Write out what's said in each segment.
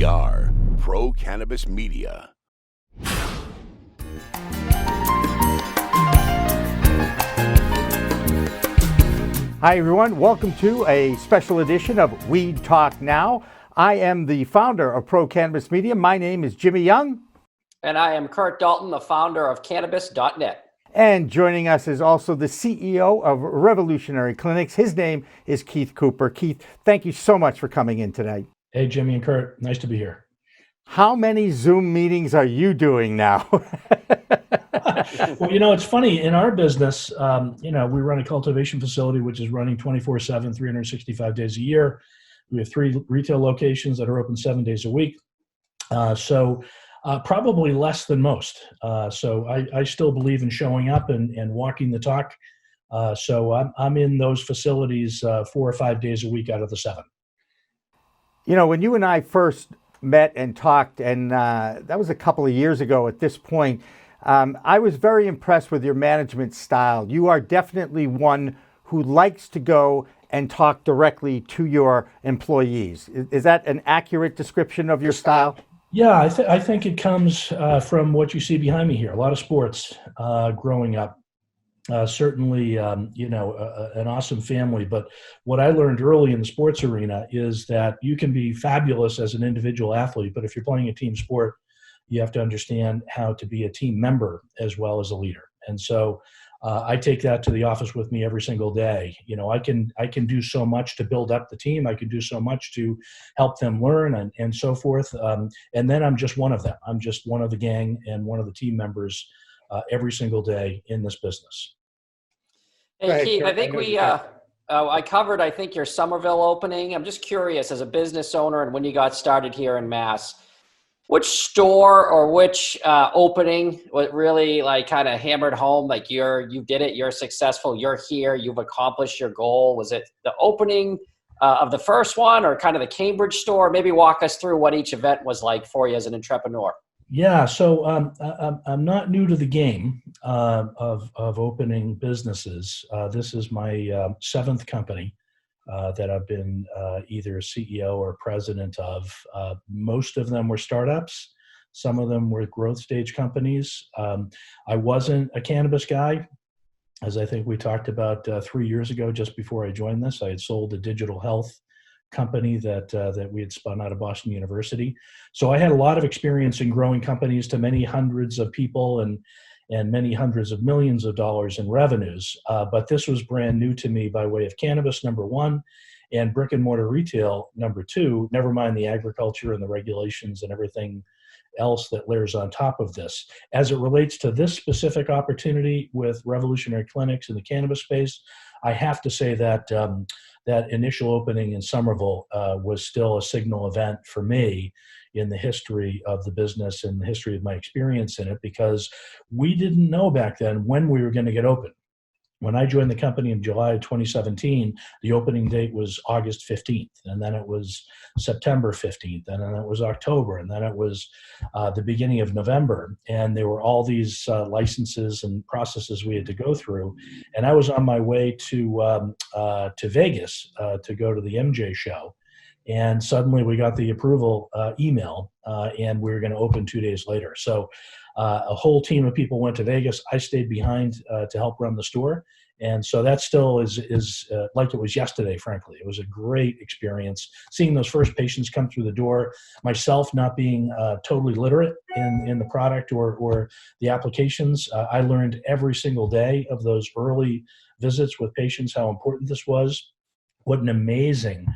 We are Pro Cannabis Media. Hi everyone, welcome to a special edition of Weed Talk Now. I am the founder of Pro Cannabis Media. My name is Jimmy Young. And I am Curt Dalton, the founder of Cannabis.net. And joining us is also the CEO of Rev Clinics. His name is Keith Cooper. Keith, thank you so much for coming in today. Hey, Jimmy and Curt, nice to be here. How many Zoom meetings are you doing now? Well, it's funny. In our business, we run a cultivation facility which is running 24/7, 365 days a year. We have 3 retail locations that are open 7 days a week. So probably less than most. So I still believe in showing up and walking the talk. So I'm in those facilities 4 or 5 days a week out of the 7. When you and I first met and talked, and that was a couple of years ago at this point, I was very impressed with your management style. You are definitely one who likes to go and talk directly to your employees. Is that an accurate description of your style? Yeah, I think it comes from what you see behind me here. A lot of sports growing up. Certainly, an awesome family. But what I learned early in the sports arena is that you can be fabulous as an individual athlete, but if you're playing a team sport, you have to understand how to be a team member as well as a leader. And so I take that to the office with me every single day. I can do so much to build up the team. I can do so much to help them learn and so forth. And then I'm just one of them. I'm just one of the gang and one of the team members every single day in this business. Hey, Keith, I think I covered, your Somerville opening. I'm just curious, as a business owner and when you got started here in Mass, which store or which opening what really kind of hammered home, you did it, you're successful, you're here, you've accomplished your goal? Was it the opening of the first one or kind of the Cambridge store? Maybe walk us through what each event was like for you as an entrepreneur. Yeah, so I'm not new to the game of opening businesses. This is my 7th company that I've been either CEO or president of. Most of them were startups. Some of them were growth stage companies. I wasn't a cannabis guy. As I think we talked about 3 years ago, just before I joined this, I had sold a digital health company that we had spun out of Boston University. So I had a lot of experience in growing companies to many hundreds of people and many hundreds of millions of dollars in revenues. But this was brand new to me by way of cannabis, number 1, and brick and mortar retail, number 2, never mind the agriculture and the regulations and everything else that layers on top of this. As it relates to this specific opportunity with Revolutionary Clinics in the cannabis space, I have to say that that initial opening in Somerville was still a signal event for me in the history of the business and the history of my experience in it, because we didn't know back then when we were going to get open. When I joined the company in July of 2017, the opening date was August 15th, and then it was September 15th, and then it was October, and then it was the beginning of November. And there were all these licenses and processes we had to go through. And I was on my way to Vegas to go to the MJ show. And suddenly we got the approval email, and we were going to open 2 days later. So a whole team of people went to Vegas. I stayed behind to help run the store. And so that still is like it was yesterday, frankly. It was a great experience seeing those first patients come through the door, myself not being totally literate in the product or the applications. I learned every single day of those early visits with patients how important this was, what an amazing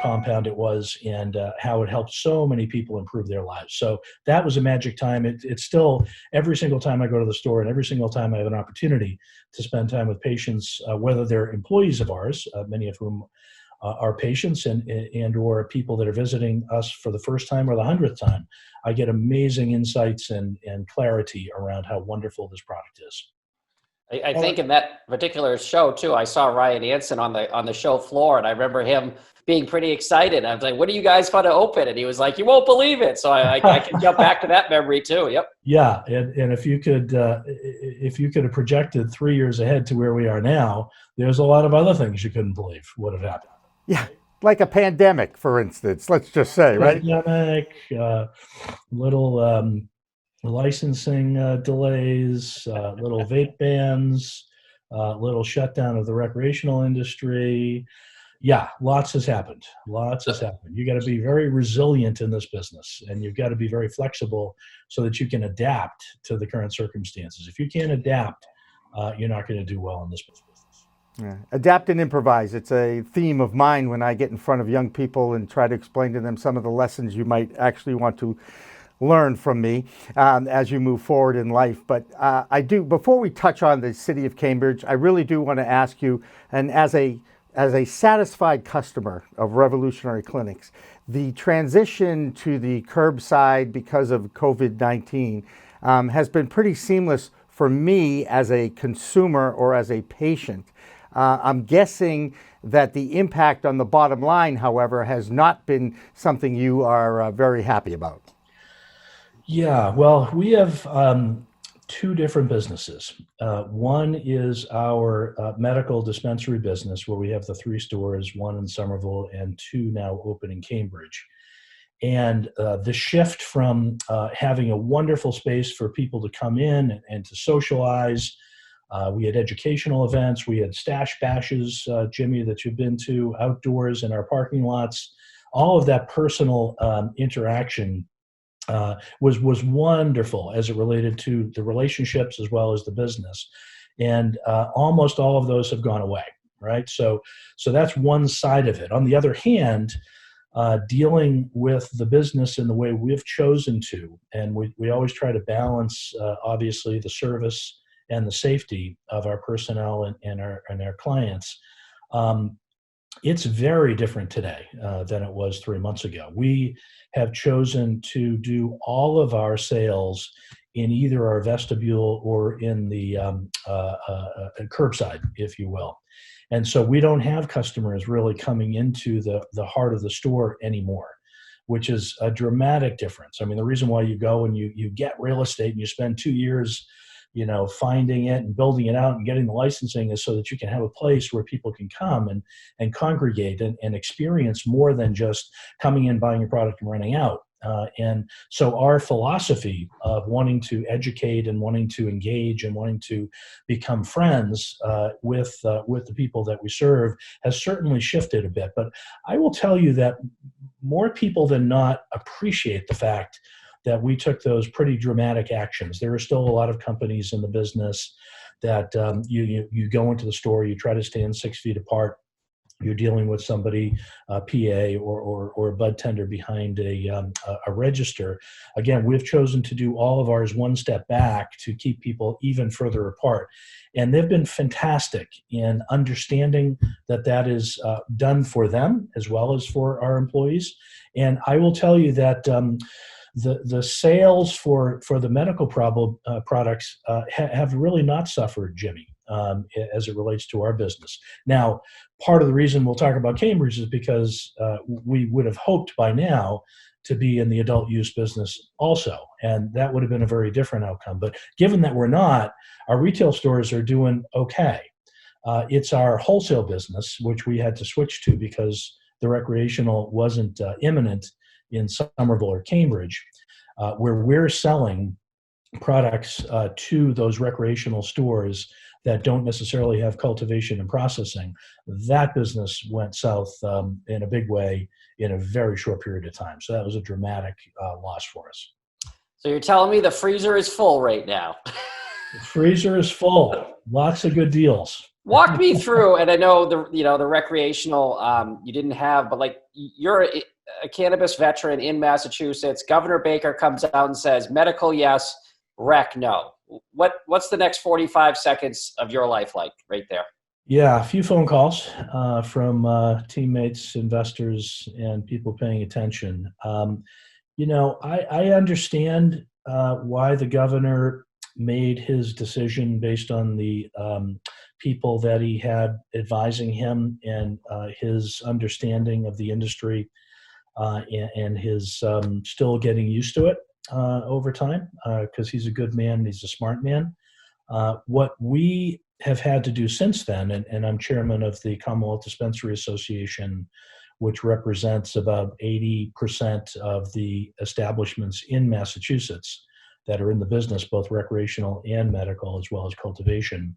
compound it was, and how it helped so many people improve their lives. So that was a magic time. It's still, every single time I go to the store and every single time I have an opportunity to spend time with patients, whether they're employees of ours, many of whom are patients and or people that are visiting us for the first time or the 100th time, I get amazing insights and clarity around how wonderful this product is. I think in that particular show too, I saw Ryan Anson on the show floor, and I remember him being pretty excited. I was like, "What are you guys going to open?" And he was like, "You won't believe it." So I can jump back to that memory too. Yep. Yeah, and if you could have projected 3 years ahead to where we are now, there's a lot of other things you couldn't believe would have happened. Yeah. like a pandemic, for instance, let's just say, right? Pandemic, little licensing delays, little vape bans, little shutdown of the recreational industry. Yeah, lots has happened. Lots has happened. You got to be very resilient in this business, and you've got to be very flexible so that you can adapt to the current circumstances. If you can't adapt, you're not going to do well in this business. Yeah. Adapt and improvise. It's a theme of mine when I get in front of young people and try to explain to them some of the lessons you might actually want to learn from me as you move forward in life. But I do, before we touch on the city of Cambridge, I really do want to ask you, and as a satisfied customer of Revolutionary Clinics, the transition to the curbside because of COVID-19 has been pretty seamless for me as a consumer or as a patient. I'm guessing that the impact on the bottom line, however, has not been something you are very happy about. Yeah, well, we have two different businesses. One is our medical dispensary business, where we have the 3 stores, 1 in Somerville and 2 now open in Cambridge. And the shift from having a wonderful space for people to come in and to socialize. We had educational events. We had stash bashes, Jimmy, that you've been to, outdoors in our parking lots. All of that personal interaction was wonderful as it related to the relationships as well as the business. And almost all of those have gone away, right? So that's one side of it. On the other hand, dealing with the business in the way we've chosen to, and we always try to balance, obviously, the service and the safety of our personnel and our clients. It's very different today than it was 3 months ago. We have chosen to do all of our sales in either our vestibule or in the curbside, if you will. And so we don't have customers really coming into the heart of the store anymore, which is a dramatic difference. I mean, the reason why you go and you get real estate and you spend 2 years, finding it and building it out and getting the licensing is so that you can have a place where people can come and congregate and experience more than just coming in, buying your product and running out. And so our philosophy of wanting to educate and wanting to engage and wanting to become friends with the people that we serve has certainly shifted a bit. But I will tell you that more people than not appreciate the fact that we took those pretty dramatic actions. There are still a lot of companies in the business that you go into the store, you try to stand 6 feet apart. You're dealing with somebody, a PA or a bud tender behind a register. Again, we've chosen to do all of ours one step back to keep people even further apart. And they've been fantastic in understanding that is done for them as well as for our employees. And I will tell you that the sales for the medical products have really not suffered, Jimmy, as it relates to our business. Now, part of the reason we'll talk about Cambridge is because we would have hoped by now to be in the adult use business also, and that would have been a very different outcome. But given that we're not, our retail stores are doing okay. It's our wholesale business, which we had to switch to because the recreational wasn't imminent in Somerville or Cambridge, where we're selling products to those recreational stores that don't necessarily have cultivation and processing. That business went south in a big way in a very short period of time. So that was a dramatic loss for us. So you're telling me the freezer is full right now? The freezer is full. Lots of good deals. Walk me through, and I know the recreational you didn't have, but like you're a cannabis veteran in Massachusetts. Governor Baker comes out and says medical yes, rec no. What's the next 45 seconds of your life like right there? Yeah, a few phone calls from teammates, investors, and people paying attention. I understand why the governor made his decision based on the people that he had advising him and his understanding of the industry and his still getting used to it over time because he's a good man and he's a smart man. What we have had to do since then, and I'm chairman of the Commonwealth Dispensary Association, which represents about 80% of the establishments in Massachusetts that are in the business, both recreational and medical, as well as cultivation.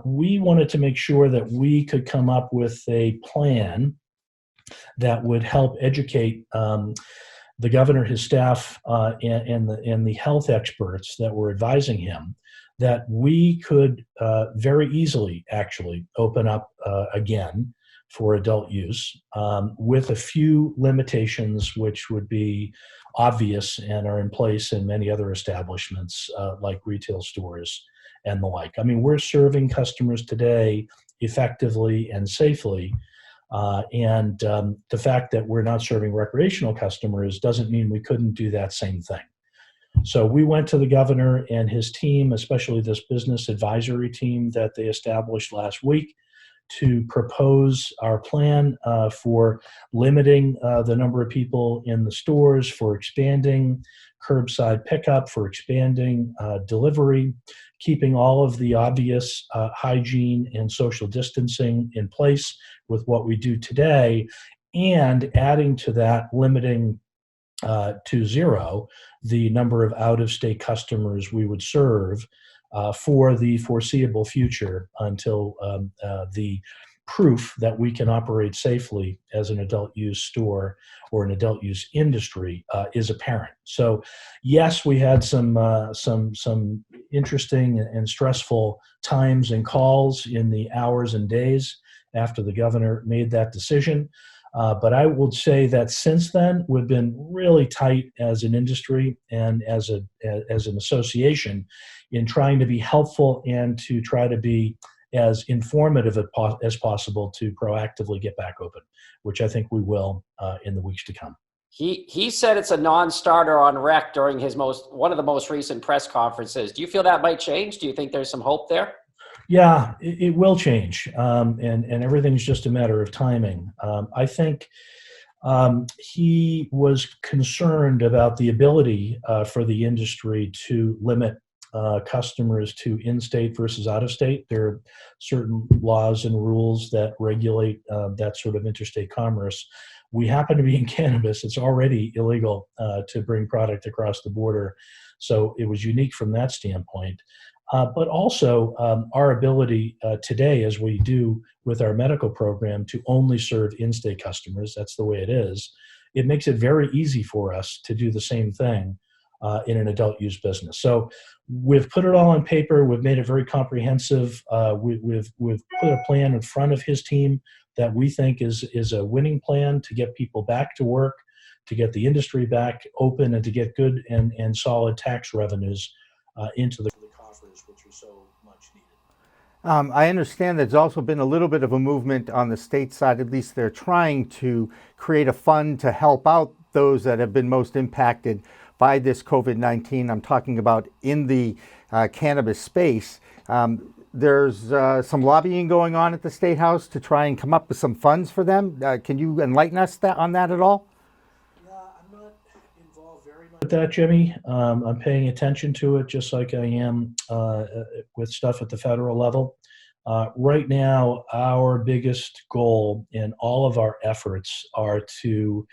We wanted to make sure that we could come up with a plan that would help educate the governor, his staff, and the health experts that were advising him, that we could very easily actually open up again for adult use, with a few limitations which would be obvious and are in place in many other establishments like retail stores and the like. I mean, we're serving customers today effectively and safely. And the fact that we're not serving recreational customers doesn't mean we couldn't do that same thing. So we went to the governor and his team, especially this business advisory team that they established last week, to propose our plan for limiting the number of people in the stores, for expanding curbside pickup, for expanding delivery, keeping all of the obvious hygiene and social distancing in place with what we do today, and adding to that, limiting to zero the number of out-of-state customers we would serve for the foreseeable future until the proof that we can operate safely as an adult use store or an adult use industry is apparent. So, yes, we had some interesting and stressful times and calls in the hours and days after the governor made that decision. But I would say that since then, we've been really tight as an industry and as an association in trying to be helpful and to try to be as informative as possible to proactively get back open, which I think we will in the weeks to come. He said it's a non-starter on rec during his one of the most recent press conferences. Do you feel that might change? Do you think there's some hope there? Yeah, it will change, and everything's just a matter of timing. I think he was concerned about the ability for the industry to limit customers to in-state versus out-of-state. There are certain laws and rules that regulate that sort of interstate commerce. We happen to be in cannabis. It's already illegal to bring product across the border, so it was unique from that standpoint. But also our ability today, as we do with our medical program, to only serve in-state customers, that's the way it is, it makes it very easy for us to do the same thing in an adult use business. So we've put it all on paper. We've made it very comprehensive. We've put a plan in front of his team that we think is a winning plan to get people back to work, to get the industry back open, and to get good and solid tax revenues into the coffers, which are so much needed. I understand there's also been a little bit of a movement on the state side. At least they're trying to create a fund to help out those that have been most impacted by this COVID-19. I'm talking about in the cannabis space. There's some lobbying going on at the State House to try and come up with some funds for them. Can you enlighten us on that at all? Yeah, I'm not involved very much with that, Jimmy. I'm paying attention to it just like I am with stuff at the federal level. Right now, our biggest goal in all of our efforts are to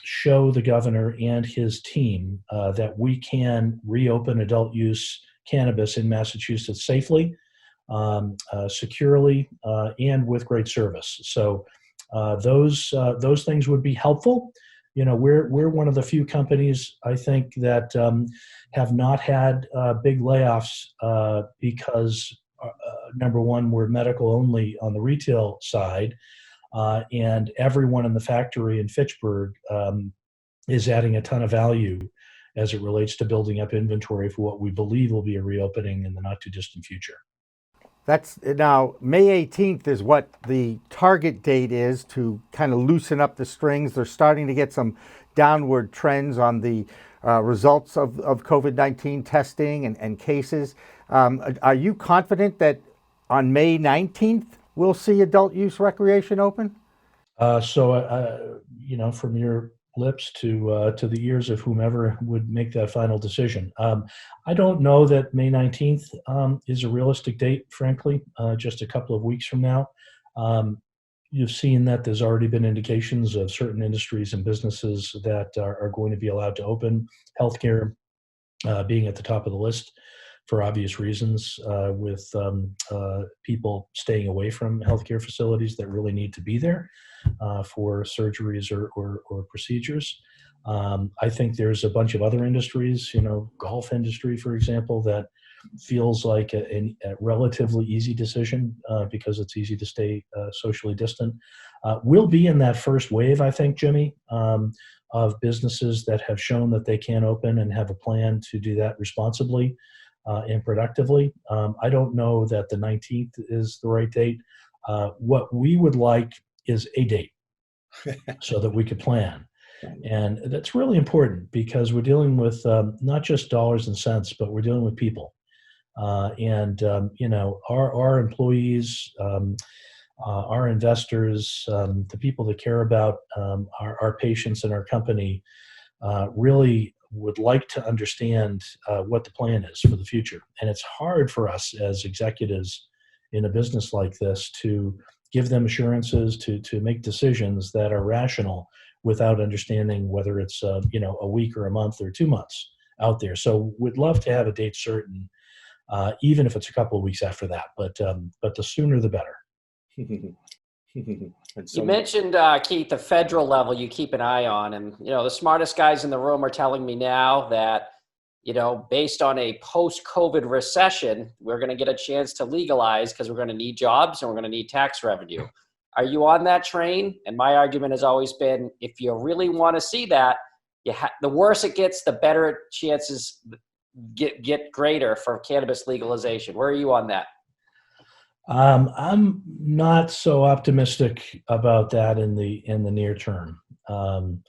show the governor and his team that we can reopen adult use cannabis in Massachusetts safely, securely, and with great service. So those things would be helpful. You know, we're one of the few companies, I think, that have not had big layoffs because number one, we're medical only on the retail side. And everyone in the factory in Fitchburg is adding a ton of value as it relates to building up inventory for what we believe will be a reopening in the not too distant future. That's now May 18th is what the target date is to kind of loosen up the strings. They're starting to get some downward trends on the results of COVID-19 testing and cases. Are you confident that on May 19th we'll see adult use recreation open? You know, from your lips to the ears of whomever would make that final decision. I don't know that May 19th is a realistic date, frankly, just a couple of weeks from now. you've seen that there's already been indications of certain industries and businesses that are going to be allowed to open. Healthcare being at the top of the list for obvious reasons, with people staying away from healthcare facilities that really need to be there for surgeries or procedures. I think there's a bunch of other industries, golf industry, for example, that feels like a relatively easy decision because it's easy to stay socially distant. We'll be in that first wave, I think, Jimmy, of businesses that have shown that they can open and have a plan to do that responsibly and productively. I don't know that the 19th is the right date. What we would like is a date so that we could plan. And that's really important because we're dealing with not just dollars and cents, but we're dealing with people. Our employees, our investors, the people that care about our patients and our company really would like to understand what the plan is for the future. And it's hard for us as executives in a business like this to give them assurances, to make decisions that are rational without understanding whether it's a week or a month or 2 months out there. So we'd love to have a date certain, even if it's a couple of weeks after that. But the sooner the better. You mentioned, Keith, the federal level you keep an eye on. And, the smartest guys in the room are telling me now that, based on a post-COVID recession, we're going to get a chance to legalize because we're going to need jobs and we're going to need tax revenue. Are you on that train? And my argument has always been, if you really want to see that, the worse it gets, the better chances get greater for cannabis legalization. Where are you on that? I'm not so optimistic about that in the near term. We're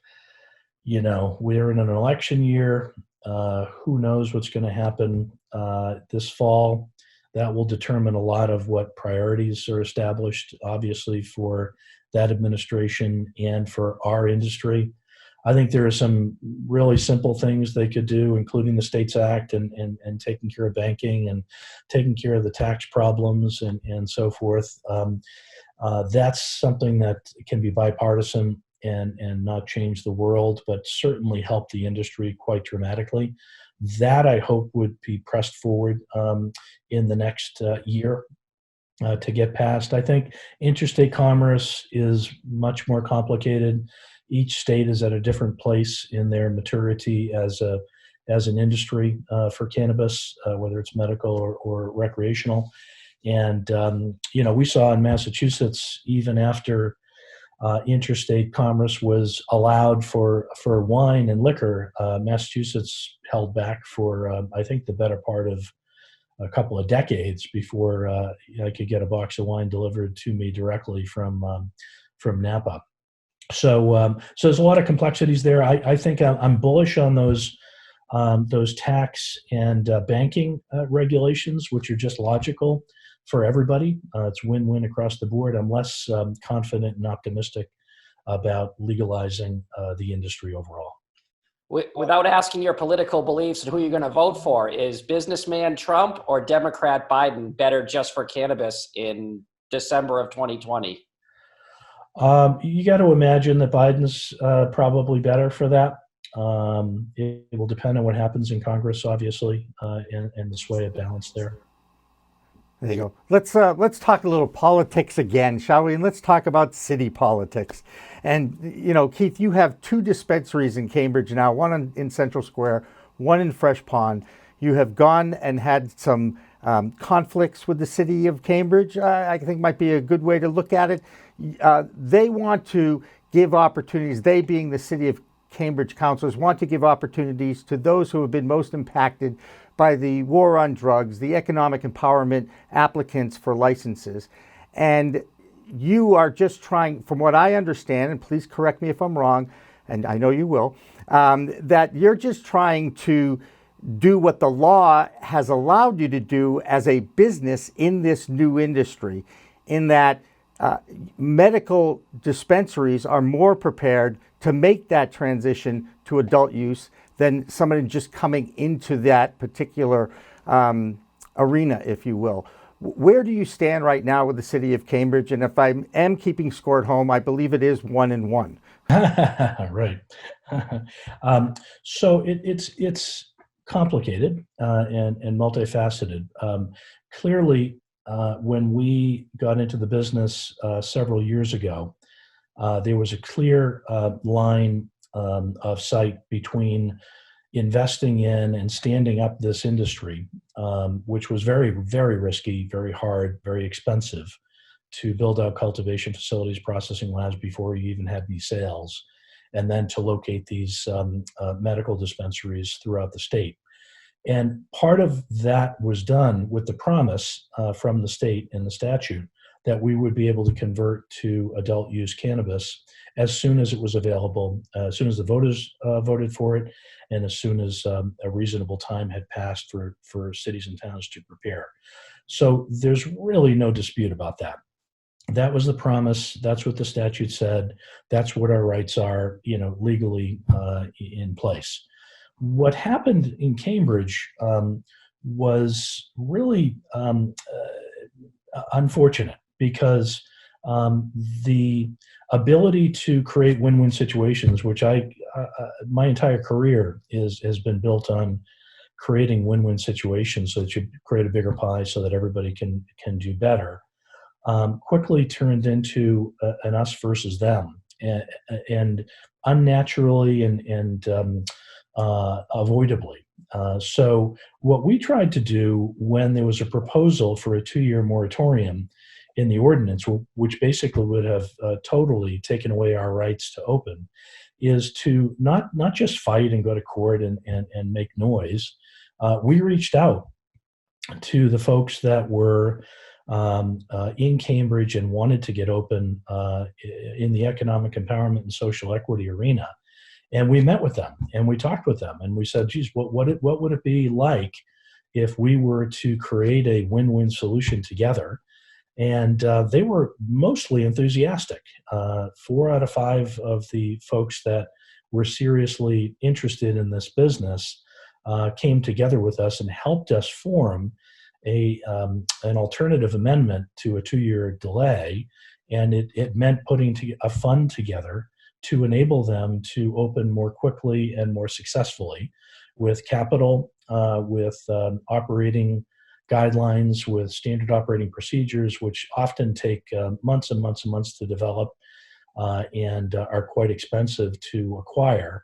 in an election year. Who knows what's going to happen this fall? That will determine a lot of what priorities are established, obviously, for that administration and for our industry. I think there are some really simple things they could do, including the States Act and taking care of banking and taking care of the tax problems and so forth. That's something that can be bipartisan and not change the world, but certainly help the industry quite dramatically. That, I hope, would be pressed forward in the next year to get passed. I think interstate commerce is much more complicated. Each state is at a different place in their maturity as an industry for cannabis, whether it's medical or recreational. And, we saw in Massachusetts, even after interstate commerce was allowed for wine and liquor, Massachusetts held back for, I think, the better part of a couple of decades before I could get a box of wine delivered to me directly from Napa. So there's a lot of complexities there. I think I'm bullish on those tax and banking regulations, which are just logical for everybody. It's win-win across the board. I'm less confident and optimistic about legalizing the industry overall. Without asking your political beliefs and who you're going to vote for, is businessman Trump or Democrat Biden better just for cannabis in December of 2020? You got to imagine that Biden's probably better for that. It will depend on what happens in Congress, obviously, and the sway of balance there. There you go. Let's talk a little politics again, shall we? And let's talk about city politics. And, Keith, you have 2 dispensaries in Cambridge now, one in Central Square, one in Fresh Pond. You have gone and had some conflicts with the city of Cambridge, I think might be a good way to look at it. They want to give opportunities, they being the city of Cambridge councilors, want to give opportunities to those who have been most impacted by the war on drugs, the economic empowerment applicants for licenses. And you are just trying, from what I understand, and please correct me if I'm wrong, and I know you will, that you're just trying to do what the law has allowed you to do as a business in this new industry, in that medical dispensaries are more prepared to make that transition to adult use than somebody just coming into that particular arena, if you will. Where do you stand right now with the city of Cambridge? And if I am keeping score at home, I believe it is 1-1. Right. So it's complicated and multifaceted. Clearly, when we got into the business several years ago, there was a clear line of sight between investing in and standing up this industry, which was very, very risky, very hard, very expensive to build out cultivation facilities, processing labs before you even had any sales, and then to locate these medical dispensaries throughout the state. And part of that was done with the promise from the state in the statute that we would be able to convert to adult use cannabis as soon as it was available, as soon as the voters voted for it, and as soon as a reasonable time had passed for cities and towns to prepare. So there's really no dispute about that. That was the promise. That's what the statute said. That's what our rights are, legally in place. What happened in Cambridge was really unfortunate because the ability to create win-win situations, which my entire career has been built on creating win-win situations so that you create a bigger pie so that everybody can do better, quickly turned into an us versus them, and unnaturally and avoidably. So what we tried to do when there was a proposal for a 2-year moratorium in the ordinance, which basically would have totally taken away our rights to open, is to not just fight and go to court and make noise. We reached out to the folks that were in Cambridge and wanted to get open in the economic empowerment and social equity arena. And we met with them and we talked with them and we said, geez, what would it be like if we were to create a win-win solution together? And they were mostly enthusiastic. 4 out of 5 of the folks that were seriously interested in this business came together with us and helped us form an alternative amendment to a 2-year delay. And it meant putting a fund together to enable them to open more quickly and more successfully with capital, with operating guidelines, with standard operating procedures, which often take months and months and months to develop and are quite expensive to acquire,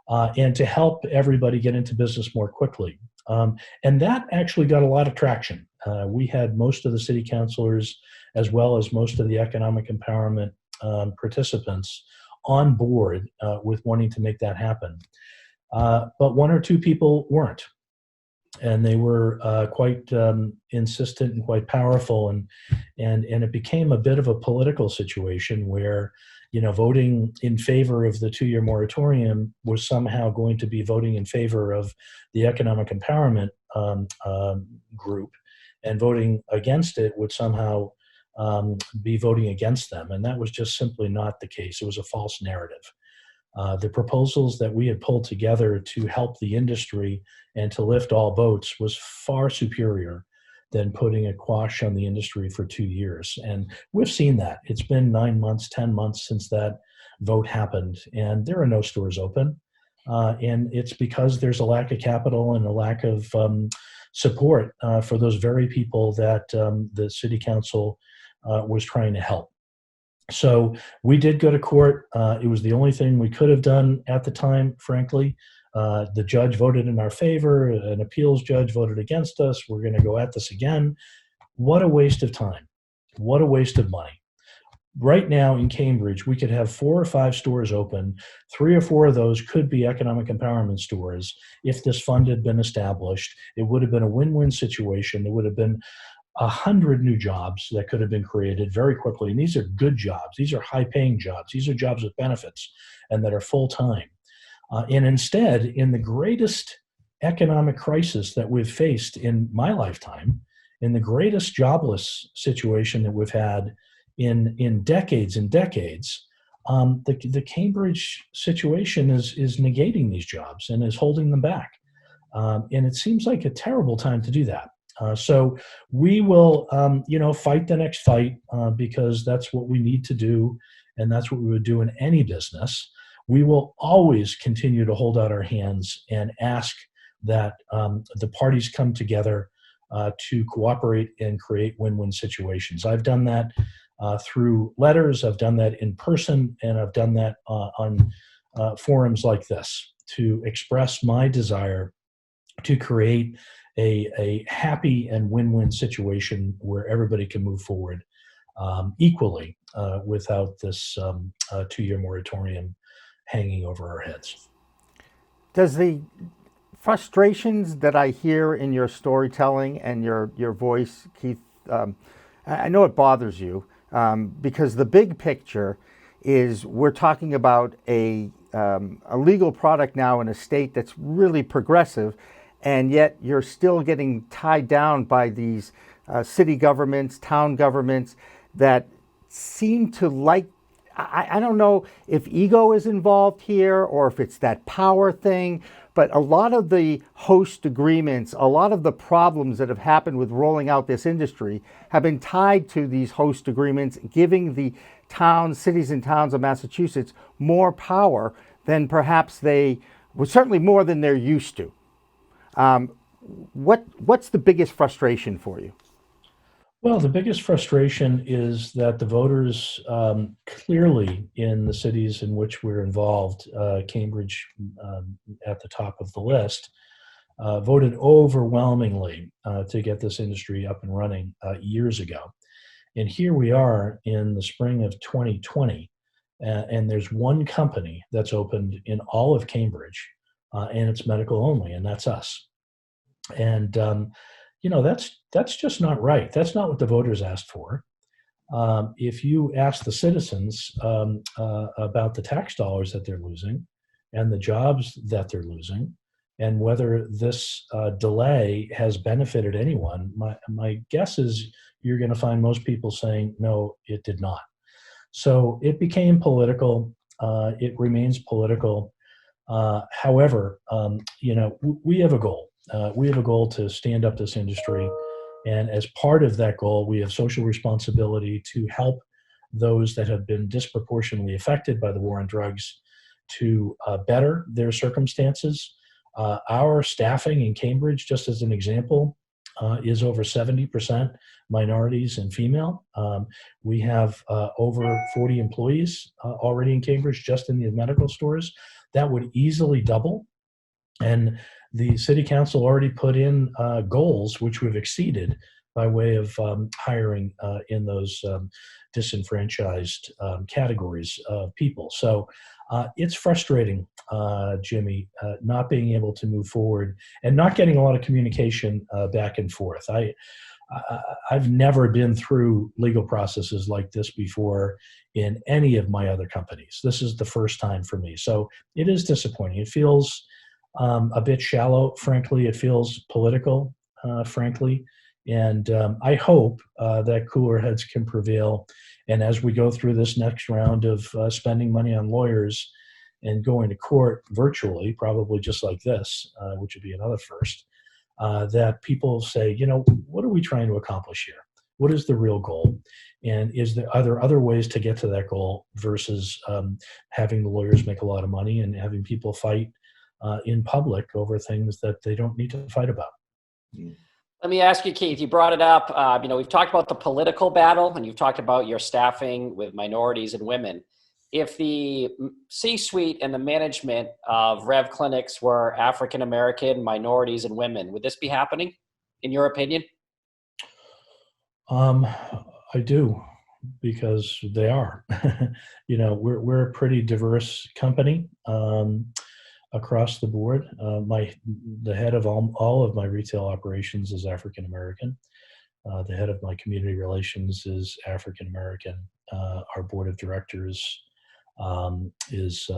and to help everybody get into business more quickly. And that actually got a lot of traction. We had most of the city councilors, as well as most of the economic empowerment participants on board with wanting to make that happen. But 1 or 2 people weren't. And they were quite insistent and quite powerful, and it became a bit of a political situation where, voting in favor of the 2-year moratorium was somehow going to be voting in favor of the economic empowerment group, and voting against it would somehow be voting against them, and that was just simply not the case. It was a false narrative. The proposals that we had pulled together to help the industry and to lift all boats was far superior than putting a quash on the industry for 2 years. And we've seen that. It's been 9 months, 10 months since that vote happened, and there are no stores open. And it's because there's a lack of capital and a lack of support for those very people that the city council was trying to help. So we did go to court. It was the only thing we could have done at the time, frankly. The judge voted in our favor. An appeals judge voted against us. We're going to go at this again. What a waste of time. What a waste of money. Right now in Cambridge, we could have 4 or 5 stores open. 3 or 4 of those could be economic empowerment stores. If this fund had been established, it would have been a win-win situation. There would have been 100 new jobs that could have been created very quickly. And these are good jobs. These are high-paying jobs. These are jobs with benefits and that are full-time. And instead, in the greatest economic crisis that we've faced in my lifetime, in the greatest jobless situation that we've had in decades and decades, the Cambridge situation is negating these jobs and is holding them back. And it seems like a terrible time to do that. So we will, fight the next fight because that's what we need to do, and that's what we would do in any business. We will always continue to hold out our hands and ask that the parties come together to cooperate and create win-win situations. I've done that through letters, I've done that in person, and I've done that on forums like this to express my desire to create a happy and win-win situation where everybody can move forward equally without this 2-year moratorium hanging over our heads. Does the frustrations that I hear in your storytelling and your voice, Keith, I know it bothers you because the big picture is we're talking about a legal product now in a state that's really progressive, and yet you're still getting tied down by these city governments, town governments that seem to like, I don't know if ego is involved here or if it's that power thing, but a lot of the host agreements, a lot of the problems that have happened with rolling out this industry have been tied to these host agreements, giving the towns, cities and towns of Massachusetts more power than perhaps well, certainly more than they're used to. What's the biggest frustration for you? Well, the biggest frustration is that the voters clearly in the cities in which we're involved, Cambridge at the top of the list, voted overwhelmingly to get this industry up and running years ago. And here we are in the spring of 2020, and there's one company that's opened in all of Cambridge, and it's medical only, and that's us. And that's just not right. That's not what the voters asked for. If you ask the citizens about the tax dollars that they're losing and the jobs that they're losing, and whether this delay has benefited anyone, my guess is you're going to find most people saying, no, it did not. So it became political. It remains political. However, we have a goal. We have a goal to stand up this industry. And as part of that goal, we have social responsibility to help those that have been disproportionately affected by the war on drugs to better their circumstances. Our staffing in Cambridge, just as an example, is over 70% minorities and female. We have over 40 employees already in Cambridge, just in the medical stores. That would easily double. And the city council already put in goals, which we've exceeded by way of hiring in those disenfranchised categories of people. So it's frustrating, Jimmy, not being able to move forward and not getting a lot of communication back and forth. I've never been through legal processes like this before in any of my other companies. This is the first time for me. So it is disappointing. It feels a bit shallow, frankly. It feels political, frankly. And I hope that cooler heads can prevail. And as we go through this next round of spending money on lawyers and going to court virtually, probably just like this, which would be another first, that people say, what are we trying to accomplish here? What is the real goal? And are there other ways to get to that goal versus having the lawyers make a lot of money and having people fight in public over things that they don't need to fight about? Let me ask you, Keith, you brought it up. We've talked about the political battle, and you've talked about your staffing with minorities and women. If the C-suite and the management of Rev Clinics were African-American, minorities, and women, would this be happening, in your opinion? I do, because they are. We're a pretty diverse company across the board. The head of all of my retail operations is African American. The head of my community relations is African American. Our board of directors is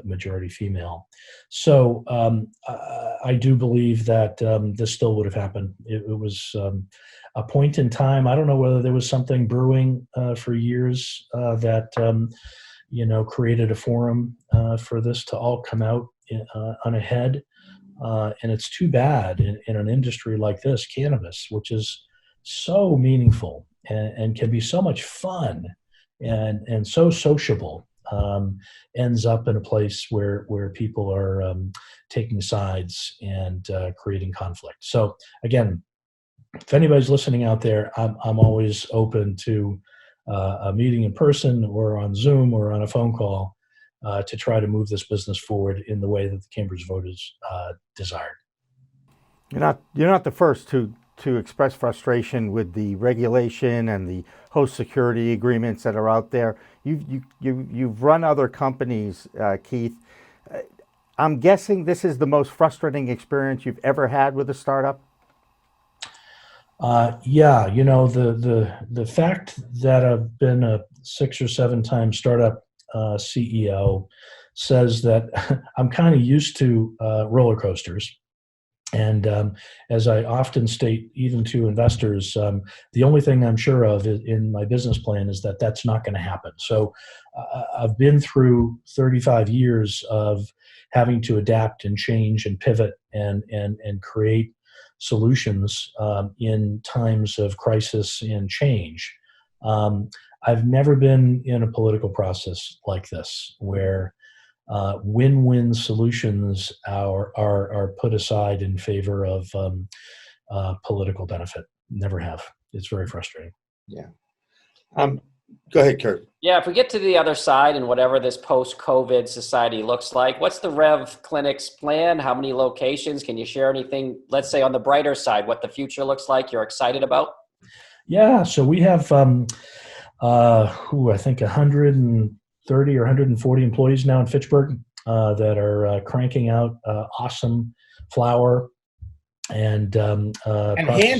majority female. So I do believe that this still would have happened. It was a point in time. I don't know whether there was something brewing for years that created a forum for this to all come out on ahead. And it's too bad in an industry like this, cannabis, which is so meaningful and can be so much fun and so sociable, ends up in a place where people are taking sides and creating conflict. So again, if anybody's listening out there, I'm always open to a meeting in person or on Zoom or on a phone call to try to move this business forward in the way that the Cambridge voters desired. You're not the first to express frustration with the regulation and the host security agreements that are out there. You've run other companies, Keith. I'm guessing this is the most frustrating experience you've ever had with a startup. Yeah, the fact that I've been a 6 or 7 time startup CEO says that I'm kind of used to roller coasters. And as I often state, even to investors, the only thing I'm sure of in my business plan is that that's not going to happen. So I've been through 35 years of having to adapt and change and pivot and create solutions in times of crisis and change. I've never been in a political process like this where win-win solutions are put aside in favor of political benefit. Never have. It's very frustrating. Yeah. Go ahead, Curt. Yeah, if we get to the other side and whatever this post-COVID society looks like, what's the Rev Clinics plan? How many locations? Can you share anything, let's say on the brighter side, what the future looks like you're excited about? Yeah, so we have, I think 130 or 140 employees now in Fitchburg that are cranking out awesome flower and hand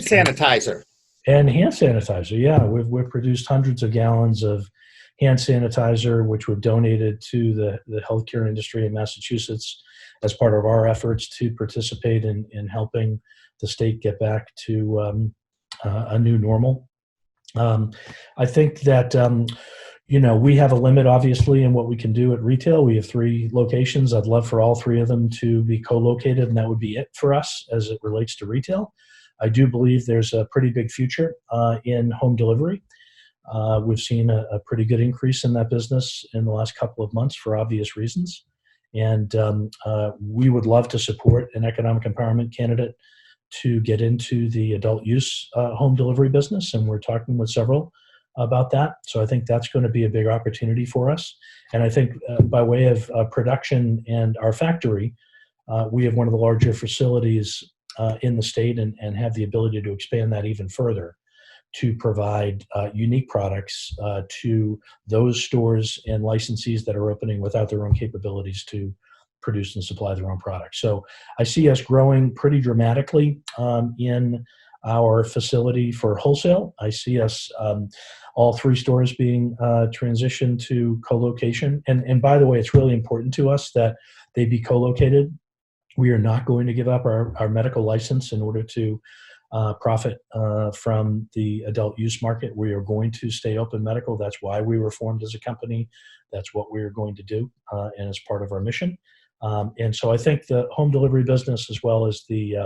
sanitizer. And hand sanitizer, yeah. We've produced hundreds of gallons of hand sanitizer, which we've donated to the healthcare industry in Massachusetts as part of our efforts to participate in helping the state get back to a new normal. I think that, we have a limit, obviously, in what we can do at retail. We have 3 locations. I'd love for all 3 of them to be co-located, and that would be it for us as it relates to retail. I do believe there's a pretty big future in home delivery. We've seen a pretty good increase in that business in the last couple of months for obvious reasons. And we would love to support an economic empowerment candidate to get into the adult use home delivery business. And we're talking with several about that. So I think that's going to be a big opportunity for us. And I think by way of production and our factory, we have one of the larger facilities in the state and have the ability to expand that even further to provide unique products to those stores and licensees that are opening without their own capabilities to produce and supply their own products. So I see us growing pretty dramatically in our facility for wholesale. I see us all 3 stores being transitioned to co-location. And by the way, it's really important to us that they be co-located. We are not going to give up our medical license in order to profit from the adult use market. We are going to stay open medical. That's why we were formed as a company. That's what we're going to do and as part of our mission. And so I think the home delivery business, as well as the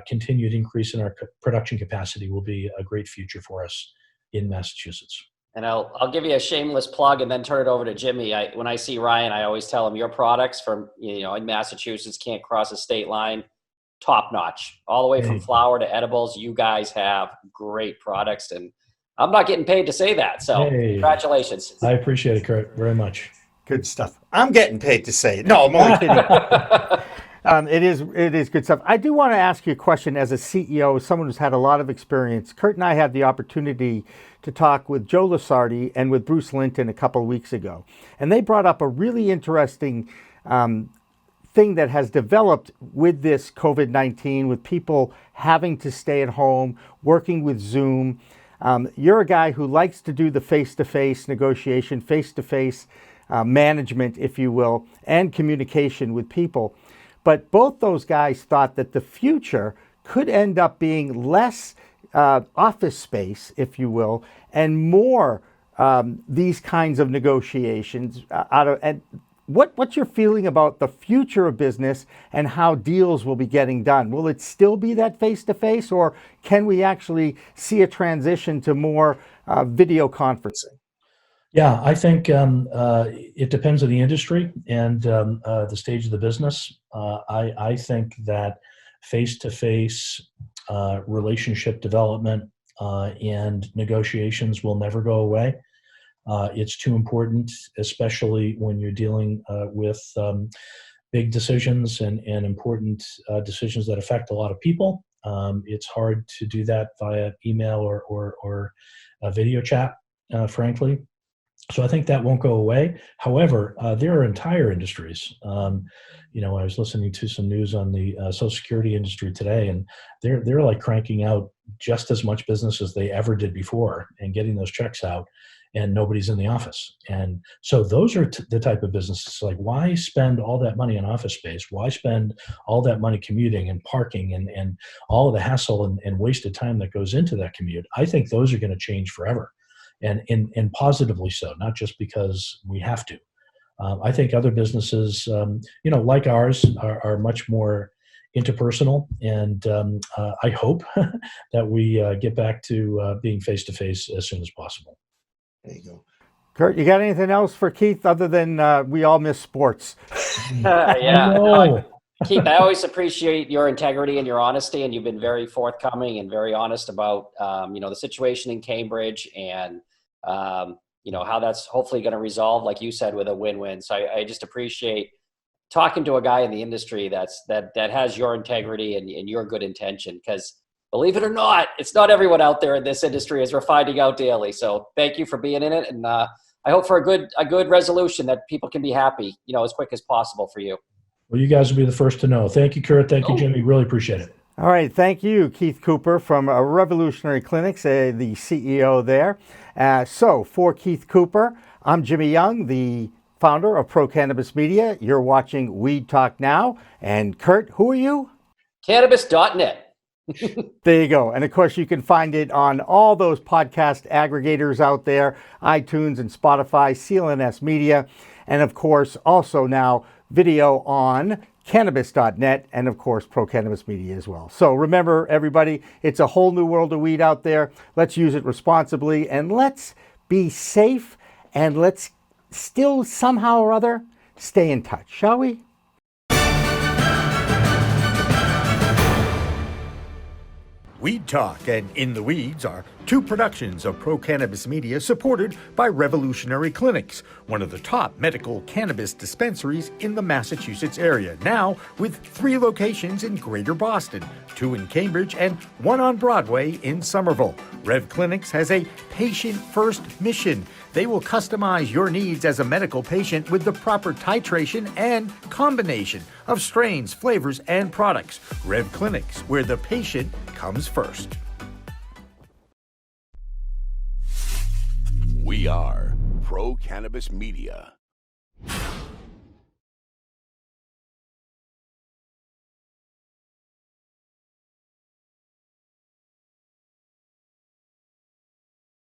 continued increase in our production capacity, will be a great future for us in Massachusetts. And I'll give you a shameless plug and then turn it over to Jimmy. When I see Ryan, I always tell him your products from, in Massachusetts can't cross a state line. Top notch, all the way from flower to edibles. You guys have great products, and I'm not getting paid to say that. So congratulations. I appreciate it, Curt, very much. Good stuff. I'm getting paid to say it. No, I'm only kidding. It is good stuff. I do want to ask you a question as a CEO, someone who's had a lot of experience. Curt and I had the opportunity to talk with Joe Lusardi and with Bruce Linton a couple of weeks ago. And they brought up a really interesting thing that has developed with this COVID-19, with people having to stay at home, working with Zoom. You're a guy who likes to do the face-to-face negotiation, face-to-face management, if you will, and communication with people. But both those guys thought that the future could end up being less office space, if you will, and more these kinds of negotiations and what's your feeling about the future of business and how deals will be getting done? Will it still be that face-to-face, or can we actually see a transition to more video conferencing? Yeah, I think it depends on the industry and the stage of the business. I think that face-to-face relationship development and negotiations will never go away. It's too important, especially when you're dealing with big decisions and important decisions that affect a lot of people. It's hard to do that via email or a video chat, frankly. So I think that won't go away. However, there are entire industries. I was listening to some news on the Social Security industry today, and they're like cranking out just as much business as they ever did before, and getting those checks out, and nobody's in the office. And so those are the type of businesses. Like, why spend all that money on office space? Why spend all that money commuting and parking and all of the hassle and wasted time that goes into that commute? I think those are going to change forever. And positively so, not just because we have to. I think other businesses, like ours, are much more interpersonal, and I hope that we get back to being face-to-face as soon as possible. There you go. Curt, you got anything else for Keith other than we all miss sports? Yeah. Keith, I always appreciate your integrity and your honesty, and you've been very forthcoming and very honest about, the situation in Cambridge and, how that's hopefully going to resolve, like you said, with a win-win. So I just appreciate talking to a guy in the industry that has your integrity and your good intention, because believe it or not, it's not everyone out there in this industry, as we're finding out daily. So thank you for being in it. And I hope for a good resolution that people can be happy, as quick as possible for you. Well, you guys will be the first to know. Thank you, Curt. Thank you, Jimmy. Really appreciate it. All right. Thank you, Keith Cooper from Revolutionary Clinics, the CEO there. So for Keith Cooper, I'm Jimmy Young, the founder of Pro Cannabis Media. You're watching Weed Talk Now. And Curt, who are you? Cannabis.net. There you go. And of course, you can find it on all those podcast aggregators out there, iTunes and Spotify, CLNS Media, and of course, also now video on Cannabis.net, and of course, Pro Cannabis Media as well. So remember, everybody, it's a whole new world of weed out there. Let's use it responsibly, and let's be safe, and let's still somehow or other stay in touch, shall we? Weed Talk and In the Weeds are two productions of Pro Cannabis Media supported by Revolutionary Clinics, one of the top medical cannabis dispensaries in the Massachusetts area, now with 3 locations in Greater Boston, 2 in Cambridge and 1 on Broadway in Somerville. Rev Clinics has a patient-first mission. They will customize your needs as a medical patient with the proper titration and combination of strains, flavors, and products. Rev Clinics, where the patient comes first. We are Pro Cannabis Media.